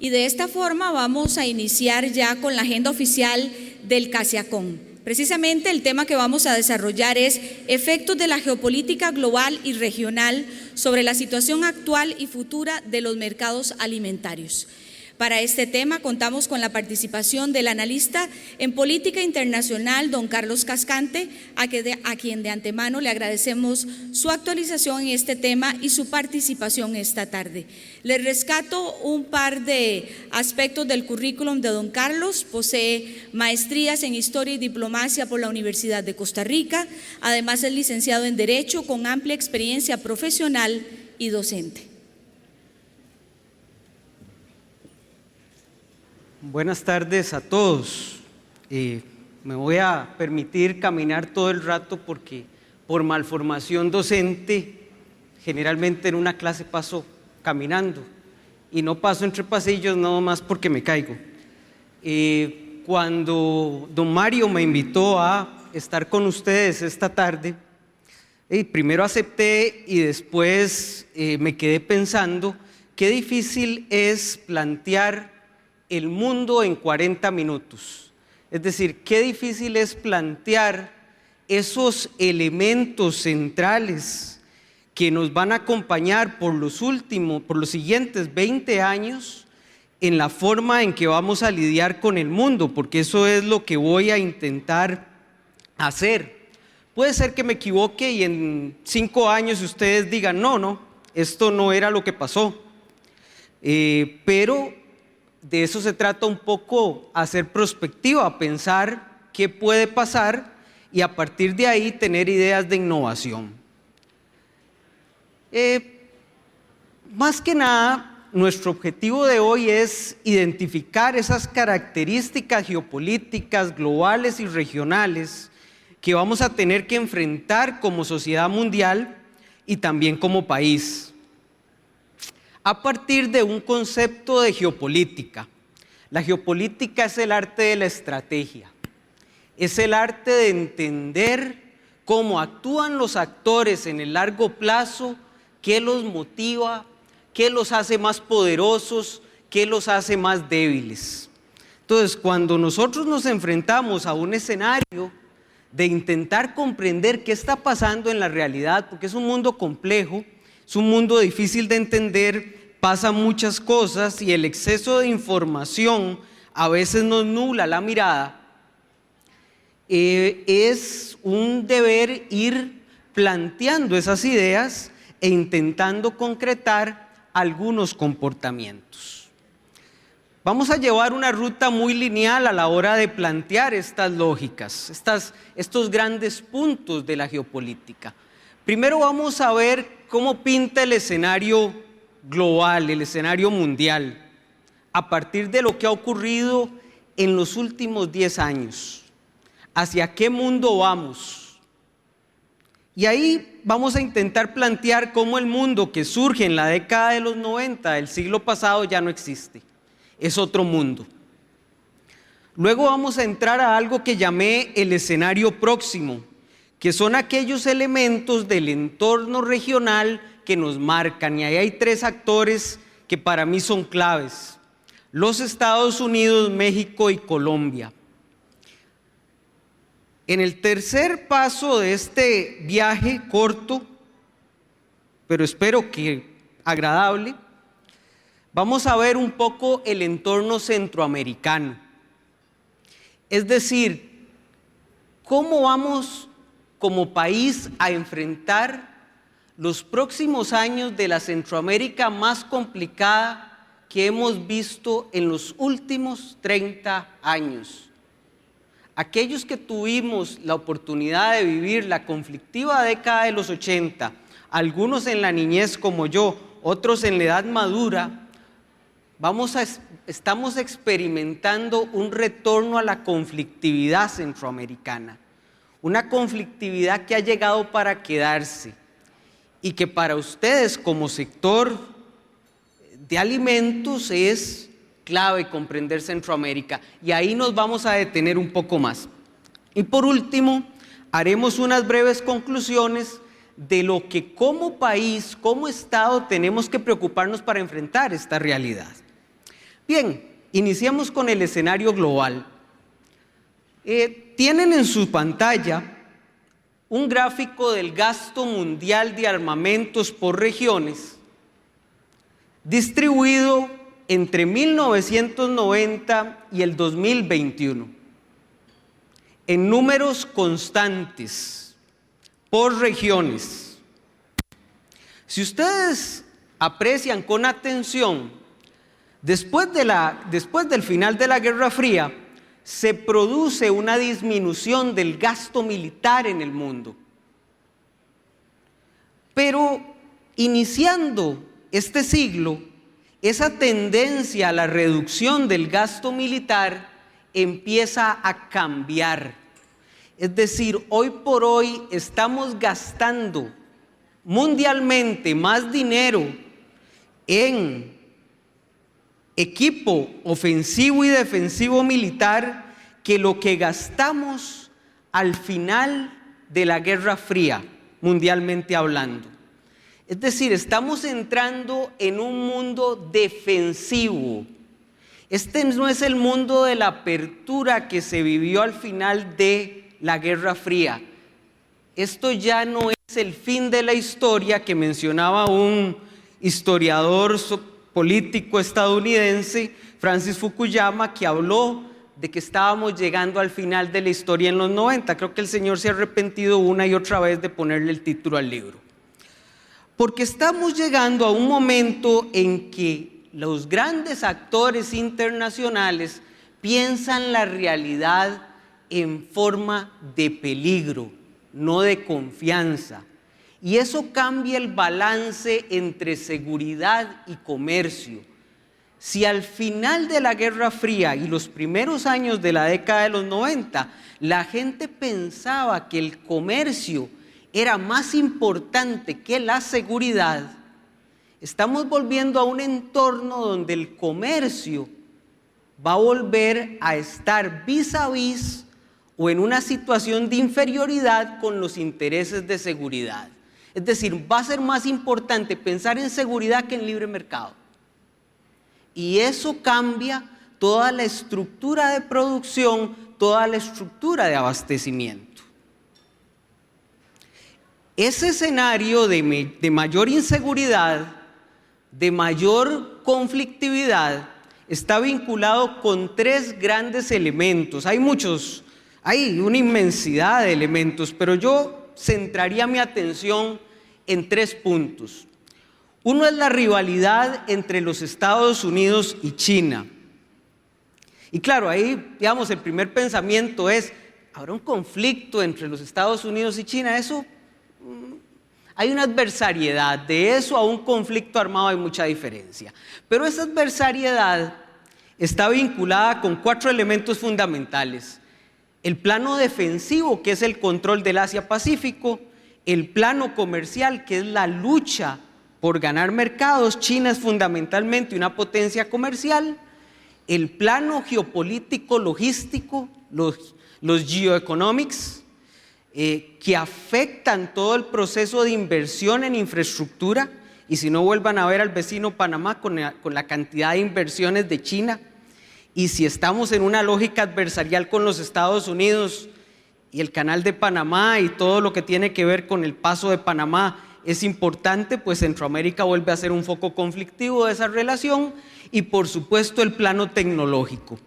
Y de esta forma vamos a iniciar ya con la agenda oficial del CASIACON. Precisamente el tema que vamos a desarrollar es efectos de la geopolítica global y regional sobre la situación actual y futura de los mercados alimentarios. Para este tema contamos con la participación del analista en política internacional, don Carlos Cascante, a quien de antemano le agradecemos su actualización en este tema y su participación esta tarde. Le rescato un par de aspectos del currículum de don Carlos. Posee maestrías en Historia y Diplomacia por la Universidad de Costa Rica. Además es licenciado en Derecho con amplia experiencia profesional y docente. Buenas tardes a todos. Me voy a permitir caminar todo el rato porque por malformación docente generalmente en una clase paso caminando y no paso entre pasillos nada más porque me caigo. Cuando don Mario me invitó a estar con ustedes esta tarde, primero acepté y después me quedé pensando qué difícil es plantear el mundo en 40 minutos. Es decir, qué difícil es plantear esos elementos centrales que nos van a acompañar por los siguientes 20 años en la forma en que vamos a lidiar con el mundo, porque eso es lo que voy a intentar hacer. Puede ser que me equivoque y en 5 años ustedes digan, no, esto no era lo que pasó, pero de eso se trata un poco, hacer prospectiva, pensar qué puede pasar y a partir de ahí tener ideas de innovación. Más que nada, nuestro objetivo de hoy es identificar esas características geopolíticas globales y regionales que vamos a tener que enfrentar como sociedad mundial y también como país, a partir de un concepto de geopolítica. La geopolítica es el arte de la estrategia, es el arte de entender cómo actúan los actores en el largo plazo, qué los motiva, qué los hace más poderosos, qué los hace más débiles. Entonces, cuando nosotros nos enfrentamos a un escenario de intentar comprender qué está pasando en la realidad, porque es un mundo complejo, es un mundo difícil de entender, pasan muchas cosas y el exceso de información a veces nos nubla la mirada. Es un deber ir planteando esas ideas e intentando concretar algunos comportamientos. Vamos a llevar una ruta muy lineal a la hora de plantear estas lógicas, estos grandes puntos de la geopolítica. Primero vamos a ver cómo pinta el escenario global, el escenario mundial, a partir de lo que ha ocurrido en los últimos 10 años. ¿Hacia qué mundo vamos? Y ahí vamos a intentar plantear cómo el mundo que surge en la década de los 90 del siglo pasado ya no existe, es otro mundo. Luego vamos a entrar a algo que llamé el escenario próximo, que son aquellos elementos del entorno regional que nos marcan, y ahí hay 3 actores que para mí son claves: los Estados Unidos, México y Colombia. En el tercer paso de este viaje corto, pero espero que agradable, vamos a ver un poco el entorno centroamericano. Es decir, cómo vamos como país a enfrentar los próximos años de la Centroamérica más complicada que hemos visto en los últimos 30 años. Aquellos que tuvimos la oportunidad de vivir la conflictiva década de los 80, algunos en la niñez como yo, otros en la edad madura, estamos experimentando un retorno a la conflictividad centroamericana, una conflictividad que ha llegado para quedarse y que para ustedes como sector de alimentos es clave comprender Centroamérica, y ahí nos vamos a detener un poco más. Y por último, haremos unas breves conclusiones de lo que como país, como Estado, tenemos que preocuparnos para enfrentar esta realidad. Bien, iniciemos con el escenario global. Tienen en su pantalla un gráfico del gasto mundial de armamentos por regiones, distribuido entre 1990 y el 2021, en números constantes, por regiones. Si ustedes aprecian con atención, después del final de la Guerra Fría, se produce una disminución del gasto militar en el mundo. Pero iniciando este siglo, esa tendencia a la reducción del gasto militar empieza a cambiar. Es decir, hoy por hoy estamos gastando mundialmente más dinero en equipo ofensivo y defensivo militar que lo que gastamos al final de la Guerra Fría, mundialmente hablando. Es decir, estamos entrando en un mundo defensivo. Este no es el mundo de la apertura que se vivió al final de la Guerra Fría. Esto ya no es el fin de la historia que mencionaba un historiador político estadounidense, Francis Fukuyama, que habló de que estábamos llegando al final de la historia en los 90. Creo que el señor se ha arrepentido una y otra vez de ponerle el título al libro. Porque estamos llegando a un momento en que los grandes actores internacionales piensan la realidad en forma de peligro, no de confianza. Y eso cambia el balance entre seguridad y comercio. Si al final de la Guerra Fría y los primeros años de la década de los 90, la gente pensaba que el comercio era más importante que la seguridad, estamos volviendo a un entorno donde el comercio va a volver a estar vis a vis o en una situación de inferioridad con los intereses de seguridad. Es decir, va a ser más importante pensar en seguridad que en libre mercado. Y eso cambia toda la estructura de producción, toda la estructura de abastecimiento. Ese escenario de mayor inseguridad, de mayor conflictividad, está vinculado con tres grandes elementos. Hay muchos, hay una inmensidad de elementos, pero yo centraría mi atención en tres puntos. Uno es la rivalidad entre los Estados Unidos y China. Y claro, ahí, digamos, el primer pensamiento es, ¿habrá un conflicto entre los Estados Unidos y China? Eso, hay una adversariedad. De eso a un conflicto armado hay mucha diferencia. Pero esa adversariedad está vinculada con cuatro elementos fundamentales. El plano defensivo, que es el control del Asia-Pacífico. El plano comercial, que es la lucha por ganar mercados. China es fundamentalmente una potencia comercial. El plano geopolítico, logístico, los geoeconomics, que afectan todo el proceso de inversión en infraestructura. Y si no, vuelvan a ver al vecino Panamá con la cantidad de inversiones de China. Y si estamos en una lógica adversarial con los Estados Unidos y el canal de Panamá y todo lo que tiene que ver con el paso de Panamá es importante, pues Centroamérica vuelve a ser un foco conflictivo de esa relación. Y por supuesto el plano tecnológico.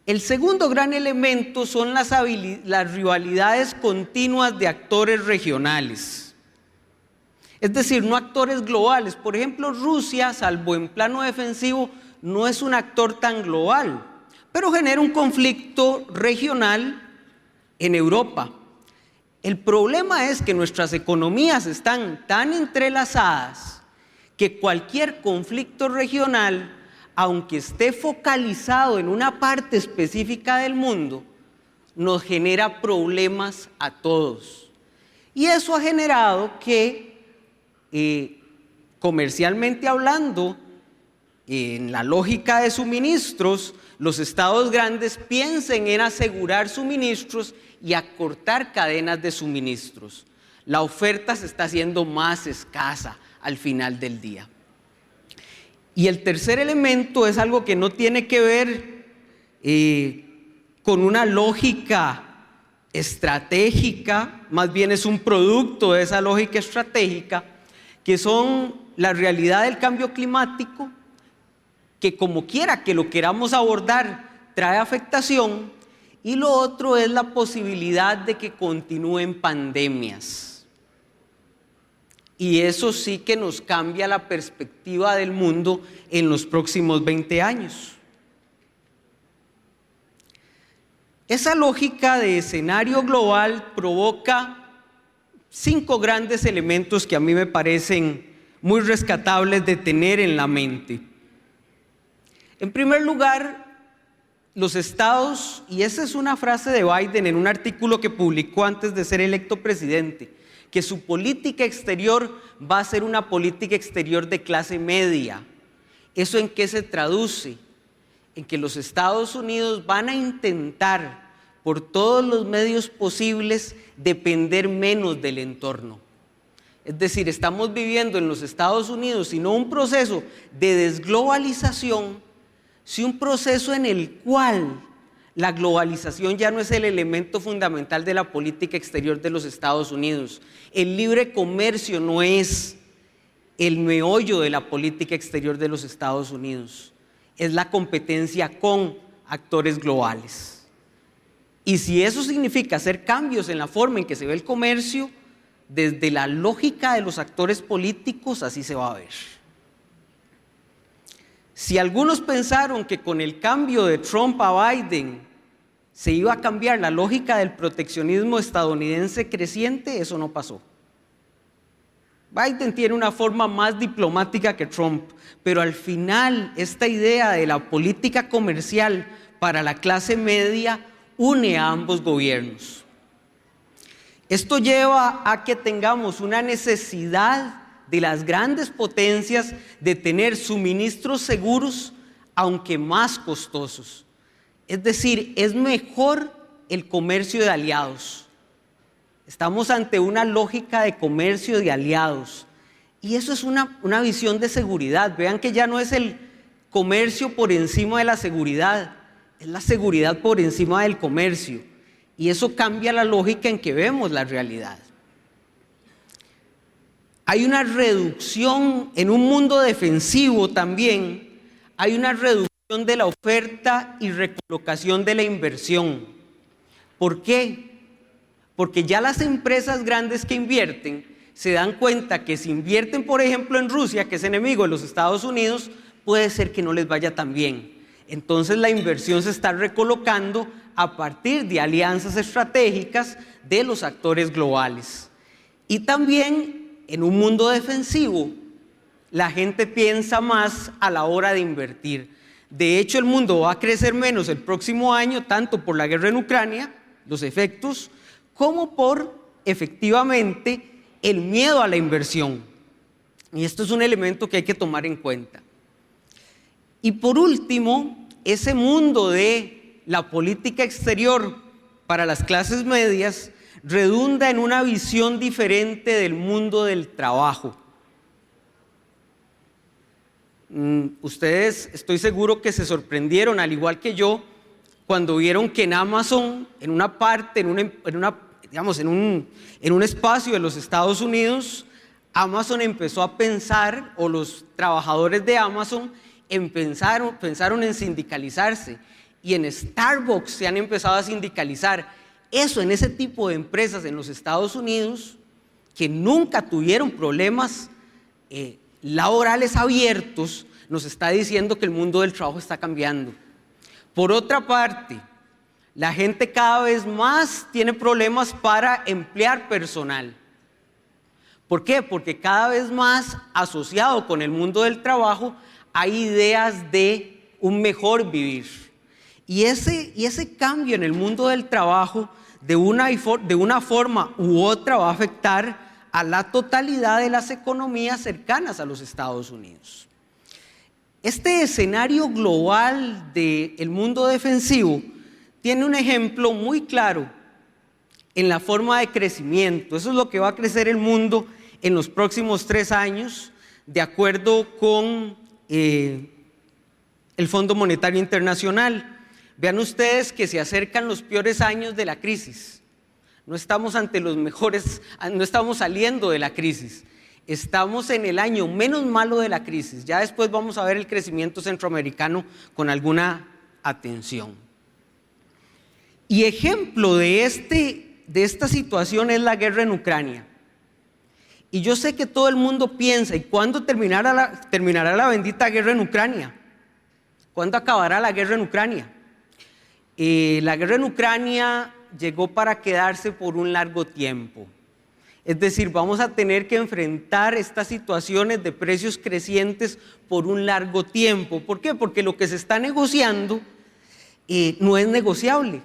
El segundo gran elemento son las rivalidades continuas de actores regionales. Es decir, no actores globales. Por ejemplo, Rusia, salvo en plano defensivo, no es un actor tan global, pero genera un conflicto regional en Europa. El problema es que nuestras economías están tan entrelazadas que cualquier conflicto regional, aunque esté focalizado en una parte específica del mundo, nos genera problemas a todos. Y eso ha generado que, comercialmente hablando, en la lógica de suministros, los estados grandes piensen en asegurar suministros y acortar cadenas de suministros. La oferta se está haciendo más escasa al final del día. Y el tercer elemento es algo que no tiene que ver con una lógica estratégica, más bien es un producto de esa lógica estratégica, que son la realidad del cambio climático, que como quiera que lo queramos abordar, trae afectación, y lo otro es la posibilidad de que continúen pandemias. Y eso sí que nos cambia la perspectiva del mundo en los próximos 20 años. Esa lógica de escenario global provoca 5 grandes elementos que a mí me parecen muy rescatables de tener en la mente. En primer lugar, los estados, y esa es una frase de Biden en un artículo que publicó antes de ser electo presidente, que su política exterior va a ser una política exterior de clase media. ¿Eso en qué se traduce? En que los Estados Unidos van a intentar por todos los medios posibles depender menos del entorno. Es decir, estamos viviendo en los Estados Unidos, si no un proceso de desglobalización, si un proceso en el cual la globalización ya no es el elemento fundamental de la política exterior de los Estados Unidos. El libre comercio no es el meollo de la política exterior de los Estados Unidos. Es la competencia con actores globales. Y si eso significa hacer cambios en la forma en que se ve el comercio, desde la lógica de los actores políticos, así se va a ver. Si algunos pensaron que con el cambio de Trump a Biden se iba a cambiar la lógica del proteccionismo estadounidense creciente, eso no pasó. Biden tiene una forma más diplomática que Trump, pero al final esta idea de la política comercial para la clase media une a ambos gobiernos. Esto lleva a que tengamos una necesidad de las grandes potencias de tener suministros seguros, aunque más costosos. Es decir, es mejor el comercio de aliados. Estamos ante una lógica de comercio de aliados. Y eso es una visión de seguridad. Vean que ya no es el comercio por encima de la seguridad, es la seguridad por encima del comercio. Y eso cambia la lógica en que vemos la realidad. Hay una reducción en un mundo defensivo también, hay una reducción de la oferta y recolocación de la inversión. ¿Por qué? Porque ya las empresas grandes que invierten se dan cuenta que si invierten, por ejemplo, en Rusia, que es enemigo de los Estados Unidos, puede ser que no les vaya tan bien. Entonces la inversión se está recolocando a partir de alianzas estratégicas de los actores globales. Y también en un mundo defensivo, la gente piensa más a la hora de invertir. De hecho, el mundo va a crecer menos el próximo año, tanto por la guerra en Ucrania, los efectos, como por, efectivamente, el miedo a la inversión. Y esto es un elemento que hay que tomar en cuenta. Y por último, ese mundo de la política exterior para las clases medias redunda en una visión diferente del mundo del trabajo. Ustedes, estoy seguro que se sorprendieron, al igual que yo, cuando vieron que en Amazon, en una parte, en un espacio de los Estados Unidos, Amazon empezó a pensar, o los trabajadores de Amazon pensaron en sindicalizarse, y en Starbucks se han empezado a sindicalizar. Eso en ese tipo de empresas en los Estados Unidos, que nunca tuvieron problemas laborales abiertos, nos está diciendo que el mundo del trabajo está cambiando. Por otra parte, la gente cada vez más tiene problemas para emplear personal. ¿Por qué? Porque cada vez más asociado con el mundo del trabajo hay ideas de un mejor vivir. Y ese cambio en el mundo del trabajo de una forma u otra va a afectar a la totalidad de las economías cercanas a los Estados Unidos. Este escenario global del mundo defensivo tiene un ejemplo muy claro en la forma de crecimiento. Eso es lo que va a crecer el mundo en los próximos 3 años, de acuerdo con el Fondo Monetario Internacional. Vean ustedes que se acercan los peores años de la crisis. No estamos ante los mejores, no estamos saliendo de la crisis. Estamos en el año menos malo de la crisis. Ya después vamos a ver el crecimiento centroamericano con alguna atención. Y ejemplo de esta situación es la guerra en Ucrania. Y yo sé que todo el mundo piensa, ¿y cuándo terminará la bendita guerra en Ucrania? ¿Cuándo acabará la guerra en Ucrania? La guerra en Ucrania llegó para quedarse por un largo tiempo. Es decir, vamos a tener que enfrentar estas situaciones de precios crecientes por un largo tiempo. ¿Por qué? Porque lo que se está negociando no es negociable.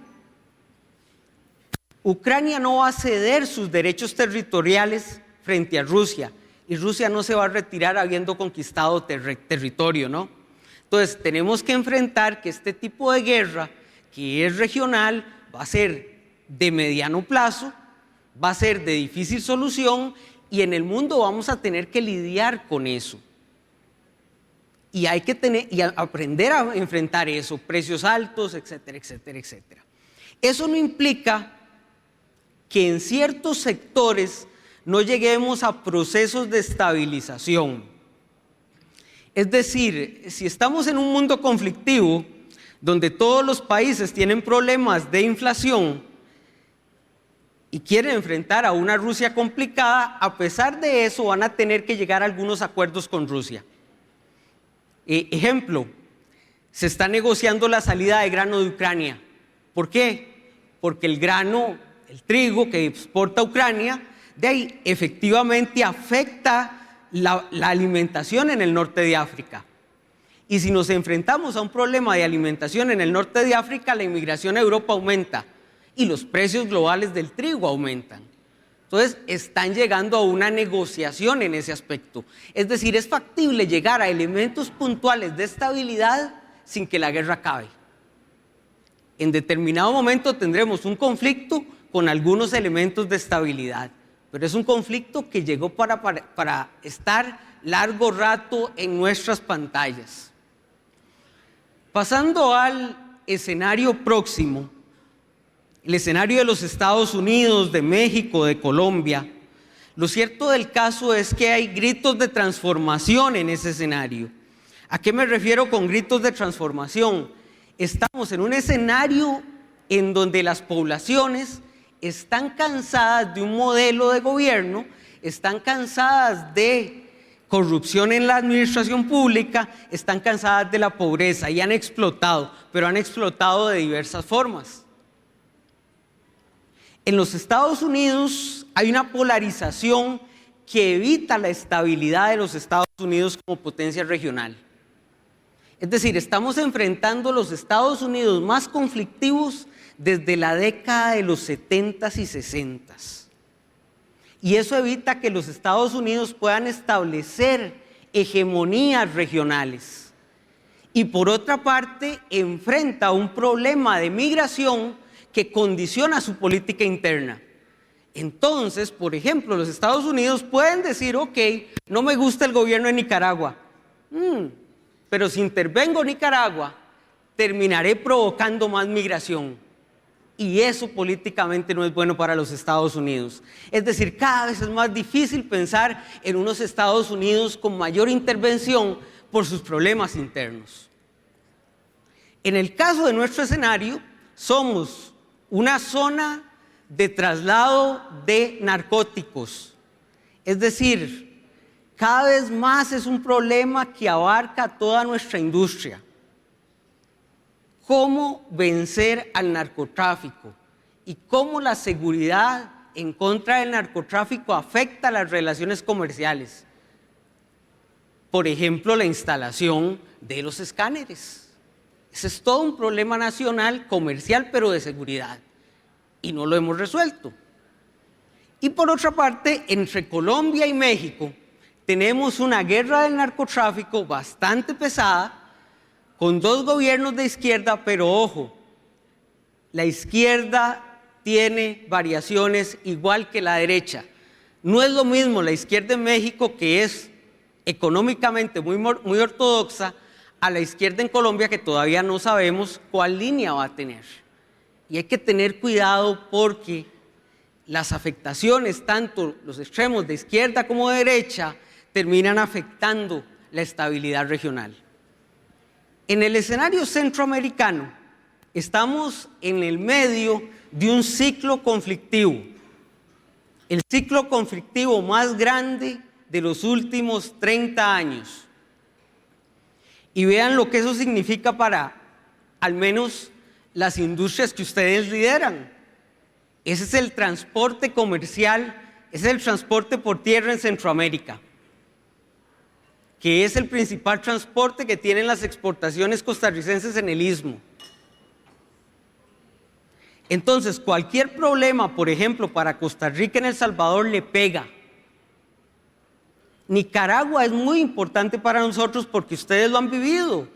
Ucrania no va a ceder sus derechos territoriales frente a Rusia, y Rusia no se va a retirar habiendo conquistado territorio, ¿no? Entonces tenemos que enfrentar que este tipo de guerra, que es regional, va a ser de mediano plazo, va a ser de difícil solución, y en el mundo vamos a tener que lidiar con eso. Y hay que aprender a enfrentar eso, precios altos, etcétera, etcétera, etcétera. Eso no implica que en ciertos sectores no lleguemos a procesos de estabilización. Es decir, si estamos en un mundo conflictivo, donde todos los países tienen problemas de inflación y quieren enfrentar a una Rusia complicada, a pesar de eso van a tener que llegar a algunos acuerdos con Rusia. Ejemplo, se está negociando la salida de grano de Ucrania. ¿Por qué? Porque el grano, el trigo que exporta Ucrania, de ahí efectivamente afecta la alimentación en el norte de África. Y si nos enfrentamos a un problema de alimentación en el norte de África, la inmigración a Europa aumenta y los precios globales del trigo aumentan. Entonces, están llegando a una negociación en ese aspecto. Es decir, es factible llegar a elementos puntuales de estabilidad sin que la guerra acabe. En determinado momento tendremos un conflicto con algunos elementos de estabilidad, pero es un conflicto que llegó para estar largo rato en nuestras pantallas. Pasando al escenario próximo, el escenario de los Estados Unidos, de México, de Colombia, lo cierto del caso es que hay gritos de transformación en ese escenario. ¿A qué me refiero con gritos de transformación? Estamos en un escenario en donde las poblaciones están cansadas de un modelo de gobierno, están cansadas de corrupción en la administración pública, están cansadas de la pobreza y han explotado, pero han explotado de diversas formas. En los Estados Unidos hay una polarización que evita la estabilidad de los Estados Unidos como potencia regional. Es decir, estamos enfrentando los Estados Unidos más conflictivos desde la década de los 70s y 60s. Y eso evita que los Estados Unidos puedan establecer hegemonías regionales. Y por otra parte, enfrenta un problema de migración que condiciona su política interna. Entonces, por ejemplo, los Estados Unidos pueden decir, ok, no me gusta el gobierno de Nicaragua, pero si intervengo en Nicaragua, terminaré provocando más migración. Y eso políticamente no es bueno para los Estados Unidos. Es decir, cada vez es más difícil pensar en unos Estados Unidos con mayor intervención por sus problemas internos. En el caso de nuestro escenario, somos una zona de traslado de narcóticos. Es decir, cada vez más es un problema que abarca toda nuestra industria. Cómo vencer al narcotráfico y cómo la seguridad en contra del narcotráfico afecta las relaciones comerciales. Por ejemplo, la instalación de los escáneres. Ese es todo un problema nacional, comercial, pero de seguridad. Y no lo hemos resuelto. Y por otra parte, entre Colombia y México, tenemos una guerra del narcotráfico bastante pesada, con dos gobiernos de izquierda, pero ojo, la izquierda tiene variaciones igual que la derecha. No es lo mismo la izquierda en México, que es económicamente muy ortodoxa, a la izquierda en Colombia que todavía no sabemos cuál línea va a tener. Y hay que tener cuidado porque las afectaciones, tanto los extremos de izquierda como de derecha, terminan afectando la estabilidad regional. En el escenario centroamericano, estamos en el medio de un ciclo conflictivo, el ciclo conflictivo más grande de los últimos 30 años. Y vean lo que eso significa para, al menos, las industrias que ustedes lideran. Ese es el transporte comercial, ese es el transporte por tierra en Centroamérica, que es el principal transporte que tienen las exportaciones costarricenses en el Istmo. Entonces, cualquier problema, por ejemplo, para Costa Rica en El Salvador le pega. Nicaragua es muy importante para nosotros porque ustedes lo han vivido.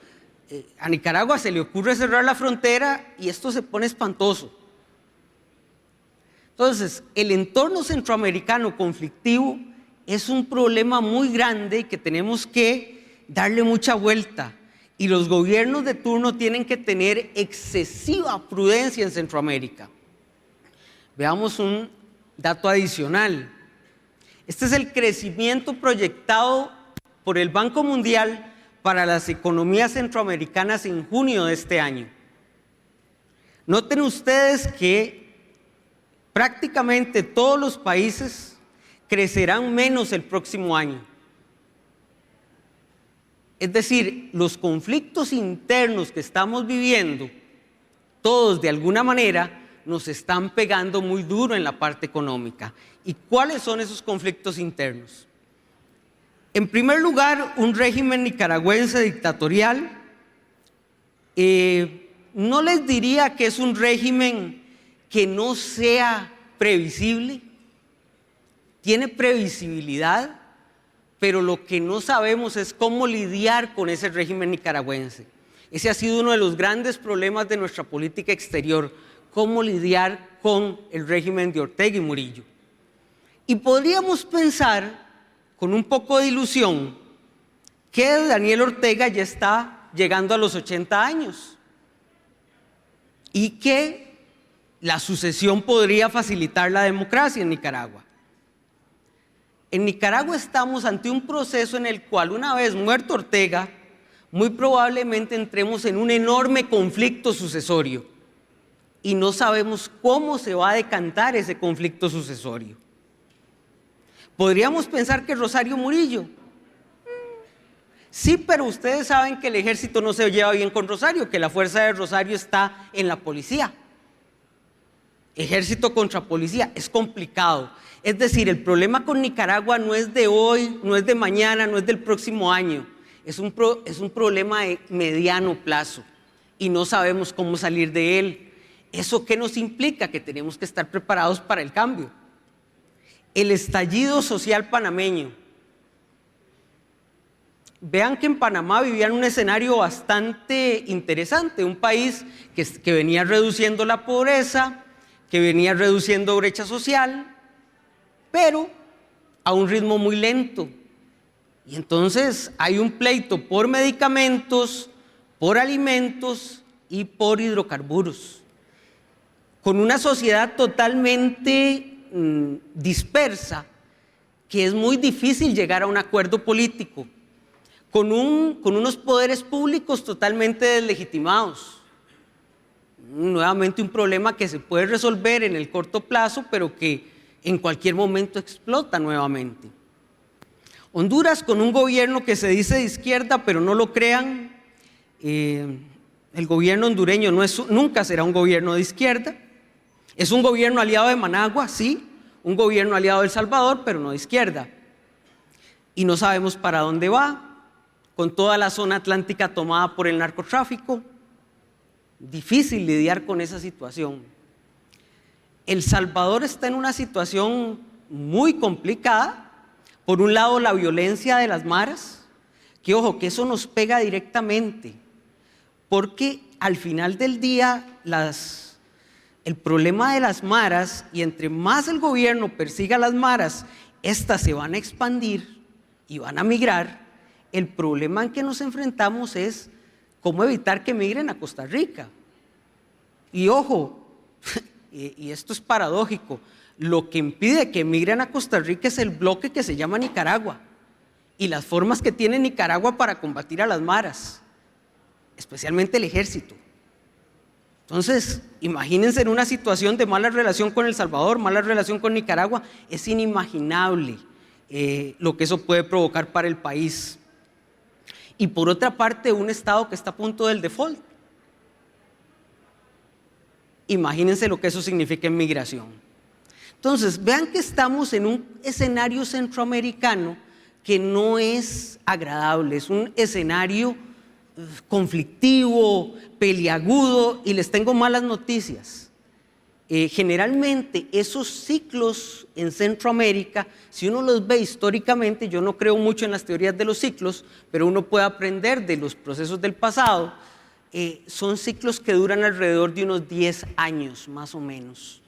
A Nicaragua se le ocurre cerrar la frontera y esto se pone espantoso. Entonces, el entorno centroamericano conflictivo es un problema muy grande que tenemos que darle mucha vuelta. Y los gobiernos de turno tienen que tener excesiva prudencia en Centroamérica. Veamos un dato adicional. Este es el crecimiento proyectado por el Banco Mundial para las economías centroamericanas en junio de este año. Noten ustedes que prácticamente todos los países crecerán menos el próximo año. Es decir, los conflictos internos que estamos viviendo, todos de alguna manera nos están pegando muy duro en la parte económica. ¿Y cuáles son esos conflictos internos? En primer lugar, un régimen nicaragüense dictatorial. No les diría que es un régimen que no sea previsible, tiene previsibilidad, pero lo que no sabemos es cómo lidiar con ese régimen nicaragüense. Ese ha sido uno de los grandes problemas de nuestra política exterior, cómo lidiar con el régimen de Ortega y Murillo. Y podríamos pensar, con un poco de ilusión, que Daniel Ortega ya está llegando a los 80 años y que la sucesión podría facilitar la democracia en Nicaragua. En Nicaragua estamos ante un proceso en el cual, una vez muerto Ortega, muy probablemente entremos en un enorme conflicto sucesorio y no sabemos cómo se va a decantar ese conflicto sucesorio. Podríamos pensar que Rosario Murillo. Sí, pero ustedes saben que el ejército no se lleva bien con Rosario, que la fuerza de Rosario está en la policía. Ejército contra policía, es complicado. Es decir, el problema con Nicaragua no es de hoy, no es de mañana, no es del próximo año. Es un problema de mediano plazo y no sabemos cómo salir de él. ¿Eso qué nos implica? Que tenemos que estar preparados para el cambio. El estallido social panameño. Vean que en Panamá vivían un escenario bastante interesante, un país que venía reduciendo la pobreza, que venía reduciendo brecha social, pero a un ritmo muy lento. Y entonces hay un pleito por medicamentos, por alimentos y por hidrocarburos. Con una sociedad totalmente dispersa, que es muy difícil llegar a un acuerdo político, con unos poderes públicos totalmente deslegitimados. Nuevamente un problema que se puede resolver en el corto plazo, pero que en cualquier momento explota nuevamente. Honduras, con un gobierno que se dice de izquierda, pero no lo crean, el gobierno hondureño nunca será un gobierno de izquierda. Es un gobierno aliado de Managua, sí, un gobierno aliado de El Salvador, pero no de izquierda. Y no sabemos para dónde va, con toda la zona atlántica tomada por el narcotráfico. Difícil lidiar con esa situación. El Salvador está en una situación muy complicada. Por un lado, la violencia de las maras, que ojo, que eso nos pega directamente, porque al final del día el problema de las maras, y entre más el gobierno persiga a las maras, estas se van a expandir y van a migrar, el problema en que nos enfrentamos es cómo evitar que migren a Costa Rica. Y ojo, y esto es paradójico, lo que impide que migren a Costa Rica es el bloque que se llama Nicaragua y las formas que tiene Nicaragua para combatir a las maras, especialmente el ejército. Entonces, imagínense en una situación de mala relación con El Salvador, mala relación con Nicaragua, es inimaginable lo que eso puede provocar para el país. Y por otra parte, un Estado que está a punto del default. Imagínense lo que eso significa en migración. Entonces, vean que estamos en un escenario centroamericano que no es agradable, es un escenario conflictivo, peliagudo, y les tengo malas noticias. Generalmente esos ciclos en Centroamérica, si uno los ve históricamente, yo no creo mucho en las teorías de los ciclos, pero uno puede aprender de los procesos del pasado, son ciclos que duran alrededor de unos 10 años más o menos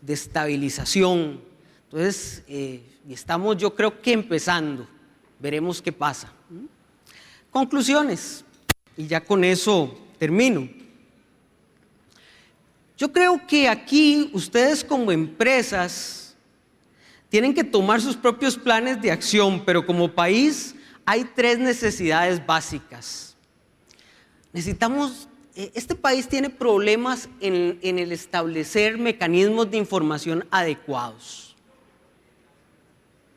de estabilización. Entonces, estamos yo creo que empezando, veremos qué pasa. Conclusiones, y ya con eso termino. Yo creo que aquí ustedes como empresas tienen que tomar sus propios planes de acción, pero como país hay 3 necesidades básicas. Necesitamos, este país tiene problemas en el establecer mecanismos de información adecuados.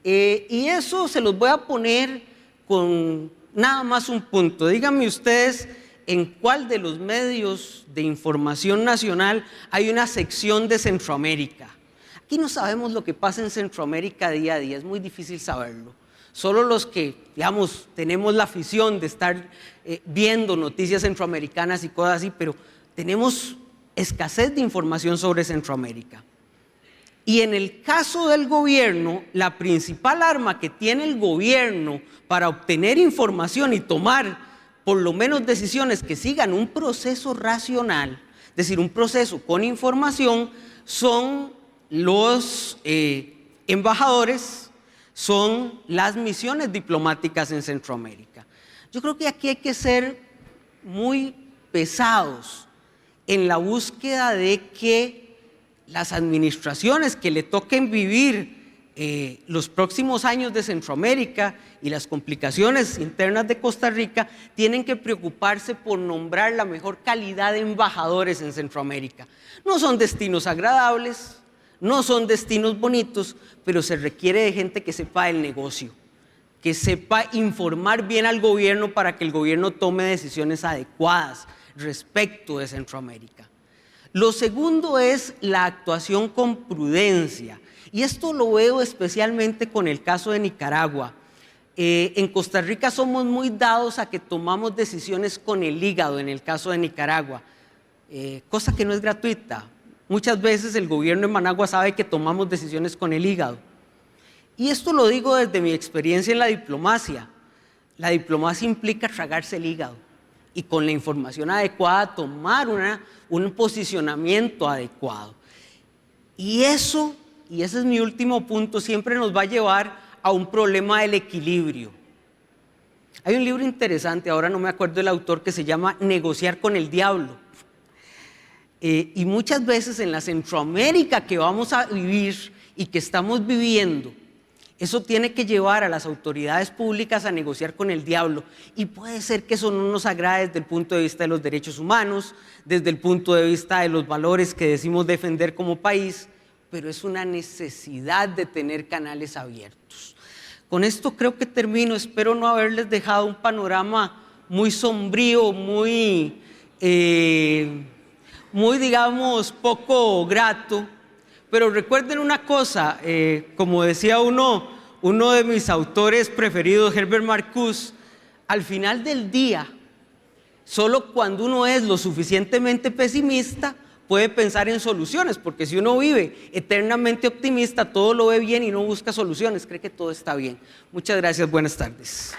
Y eso se los voy a poner con nada más un punto. Díganme ustedes en cuál de los medios de información nacional hay una sección de Centroamérica. Aquí no sabemos lo que pasa en Centroamérica día a día, es muy difícil saberlo. Solo los que, digamos, tenemos la afición de estar viendo noticias centroamericanas y cosas así, pero tenemos escasez de información sobre Centroamérica. Y en el caso del gobierno, la principal arma que tiene el gobierno para obtener información y tomar por lo menos decisiones que sigan un proceso racional, es decir, un proceso con información, son los embajadores, son las misiones diplomáticas en Centroamérica. Yo creo que aquí hay que ser muy pesados en la búsqueda de que las administraciones que le toquen vivir los próximos años de Centroamérica y las complicaciones internas de Costa Rica tienen que preocuparse por nombrar la mejor calidad de embajadores en Centroamérica. No son destinos agradables, no son destinos bonitos, pero se requiere de gente que sepa el negocio, que sepa informar bien al gobierno para que el gobierno tome decisiones adecuadas respecto de Centroamérica. Lo segundo es la actuación con prudencia. Y esto lo veo especialmente con el caso de Nicaragua. En Costa Rica somos muy dados a que tomamos decisiones con el hígado en el caso de Nicaragua, cosa que no es gratuita. Muchas veces el gobierno de Managua sabe que tomamos decisiones con el hígado. Y esto lo digo desde mi experiencia en la diplomacia. La diplomacia implica tragarse el hígado y con la información adecuada tomar un posicionamiento adecuado. Y ese es mi último punto, siempre nos va a llevar a un problema del equilibrio. Hay un libro interesante, ahora no me acuerdo del autor, que se llama Negociar con el Diablo. Y muchas veces en la Centroamérica que vamos a vivir y que estamos viviendo, eso tiene que llevar a las autoridades públicas a negociar con el diablo. Y puede ser que eso no nos agrade desde el punto de vista de los derechos humanos, desde el punto de vista de los valores que decimos defender como país, pero es una necesidad de tener canales abiertos. Con esto creo que termino. Espero no haberles dejado un panorama muy sombrío, muy digamos, poco grato. Pero recuerden una cosa, como decía uno de mis autores preferidos, Herbert Marcuse, al final del día, solo cuando uno es lo suficientemente pesimista puede pensar en soluciones, porque si uno vive eternamente optimista, todo lo ve bien y no busca soluciones, cree que todo está bien. Muchas gracias, buenas tardes.